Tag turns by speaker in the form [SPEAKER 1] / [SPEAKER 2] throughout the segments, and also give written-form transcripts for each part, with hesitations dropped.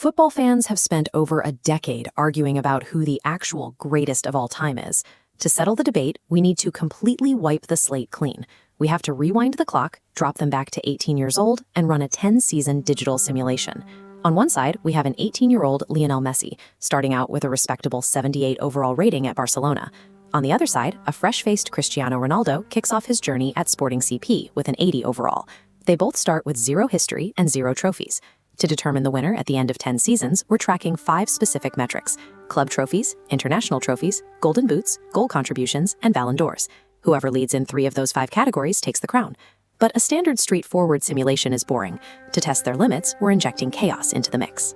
[SPEAKER 1] Football fans have spent over a decade arguing about who the actual greatest of all time is. To settle the debate, we need to completely wipe the slate clean. We have to rewind the clock, drop them back to 18 years old, and run a 10-season digital simulation. On one side, we have an 18-year-old Lionel Messi, starting out with a respectable 78 overall rating at Barcelona. On the other side, a fresh-faced Cristiano Ronaldo kicks off his journey at Sporting CP with an 80 overall. They both start with zero history and zero trophies. To determine the winner at the end of 10 seasons, we're tracking 5 specific metrics: club trophies, international trophies, golden boots, goal contributions, and Ballon d'Ors. Whoever leads in 3 of those 5 categories takes the crown. But a standard straightforward simulation is boring. To test their limits, we're injecting chaos into the mix.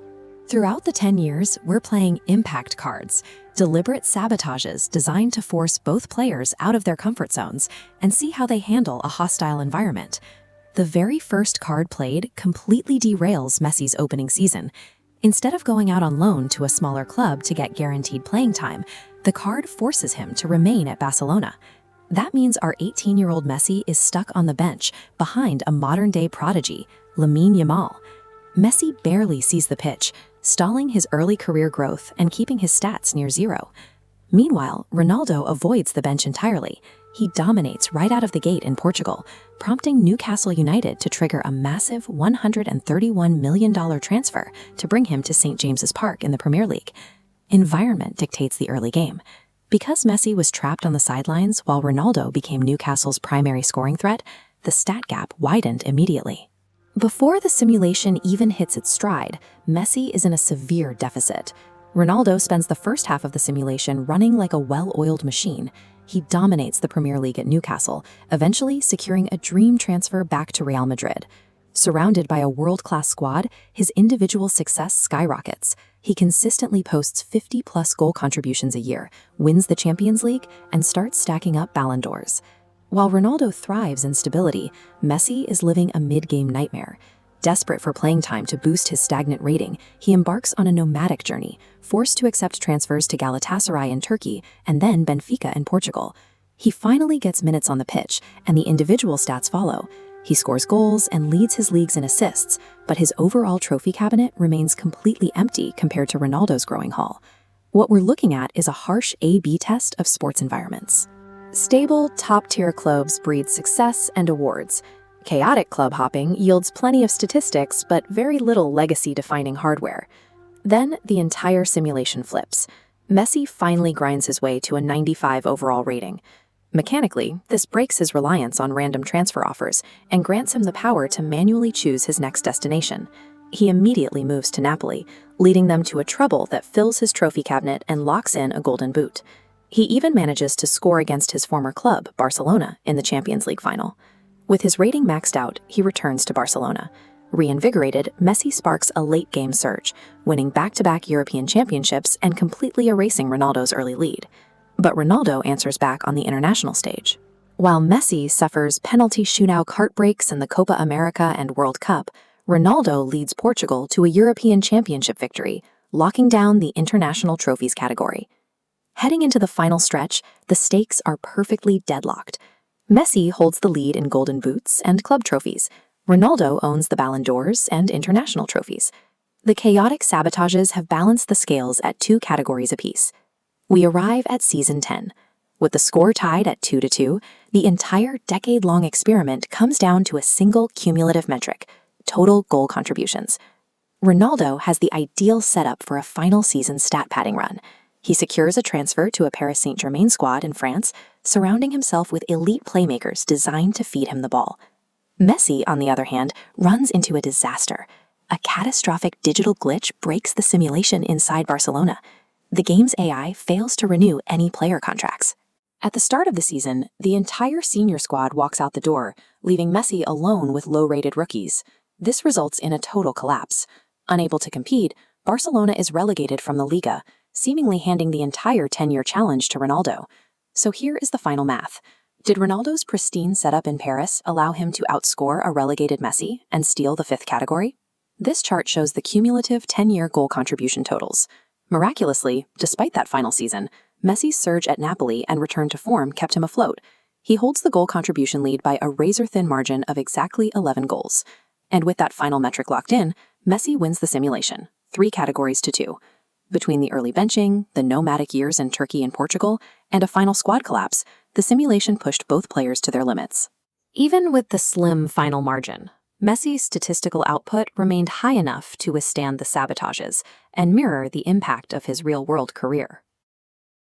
[SPEAKER 1] Throughout the 10 years, we're playing impact cards, deliberate sabotages designed to force both players out of their comfort zones and see how they handle a hostile environment. The very first card played completely derails Messi's opening season. Instead of going out on loan to a smaller club to get guaranteed playing time, the card forces him to remain at Barcelona. That means our 18-year-old Messi is stuck on the bench behind a modern-day prodigy, Lamine Yamal. Messi barely sees the pitch, stalling his early career growth and keeping his stats near zero. Meanwhile, Ronaldo avoids the bench entirely. He dominates right out of the gate in Portugal, prompting Newcastle United to trigger a massive $131 million transfer to bring him to St. James's Park in the Premier League. Environment dictates the early game. Because Messi was trapped on the sidelines while Ronaldo became Newcastle's primary scoring threat, the stat gap widened immediately. Before the simulation even hits its stride, Messi is in a severe deficit. Ronaldo spends the first half of the simulation running like a well-oiled machine. He dominates the Premier League at Newcastle, eventually securing a dream transfer back to Real Madrid. Surrounded by a world-class squad, his individual success skyrockets. He consistently posts 50-plus goal contributions a year, wins the Champions League, and starts stacking up Ballon d'Ors. While Ronaldo thrives in stability, Messi is living a mid-game nightmare. Desperate for playing time to boost his stagnant rating, he embarks on a nomadic journey, forced to accept transfers to Galatasaray in Turkey and then Benfica in Portugal. He finally gets minutes on the pitch, and the individual stats follow. He scores goals and leads his leagues in assists, but his overall trophy cabinet remains completely empty compared to Ronaldo's growing haul. What we're looking at is a harsh A/B test of sports environments. Stable, top-tier clubs breed success and awards. Chaotic club hopping yields plenty of statistics, but very little legacy-defining hardware. Then the entire simulation flips. Messi finally grinds his way to a 95 overall rating. Mechanically, this breaks his reliance on random transfer offers and grants him the power to manually choose his next destination. He immediately moves to Napoli, leading them to a treble that fills his trophy cabinet and locks in a golden boot. He even manages to score against his former club, Barcelona, in the Champions League final. With his rating maxed out, he returns to Barcelona. Reinvigorated, Messi sparks a late-game surge, winning back-to-back European championships and completely erasing Ronaldo's early lead. But Ronaldo answers back on the international stage. While Messi suffers penalty shootout heartbreaks in the Copa America and World Cup, Ronaldo leads Portugal to a European championship victory, locking down the international trophies category. Heading into the final stretch, the stakes are perfectly deadlocked. Messi holds the lead in golden boots and club trophies. Ronaldo owns the Ballon d'Ors and international trophies. The chaotic sabotages have balanced the scales at 2 categories apiece. We arrive at season 10. With the score tied at 2-2, the entire decade-long experiment comes down to a single cumulative metric: total goal contributions. Ronaldo has the ideal setup for a final season stat padding run. He secures a transfer to a Paris Saint-Germain squad in France, surrounding himself with elite playmakers designed to feed him the ball. Messi, on the other hand, runs into a disaster. A catastrophic digital glitch breaks the simulation inside Barcelona. The game's AI fails to renew any player contracts. At the start of the season, the entire senior squad walks out the door, leaving Messi alone with low-rated rookies. This results in a total collapse. Unable to compete, Barcelona is relegated from the Liga, seemingly handing the entire 10-year challenge to Ronaldo. So here is the final math. Did Ronaldo's pristine setup in Paris allow him to outscore a relegated Messi and steal the 5th category? This chart shows the cumulative 10-year goal contribution totals. Miraculously, despite that final season, Messi's surge at Napoli and return to form kept him afloat. He holds the goal contribution lead by a razor-thin margin of exactly 11 goals. And with that final metric locked in, Messi wins the simulation, 3 categories to 2. Between the early benching, the nomadic years in Turkey and Portugal, and a final squad collapse, the simulation pushed both players to their limits. Even with the slim final margin, Messi's statistical output remained high enough to withstand the sabotages and mirror the impact of his real-world career.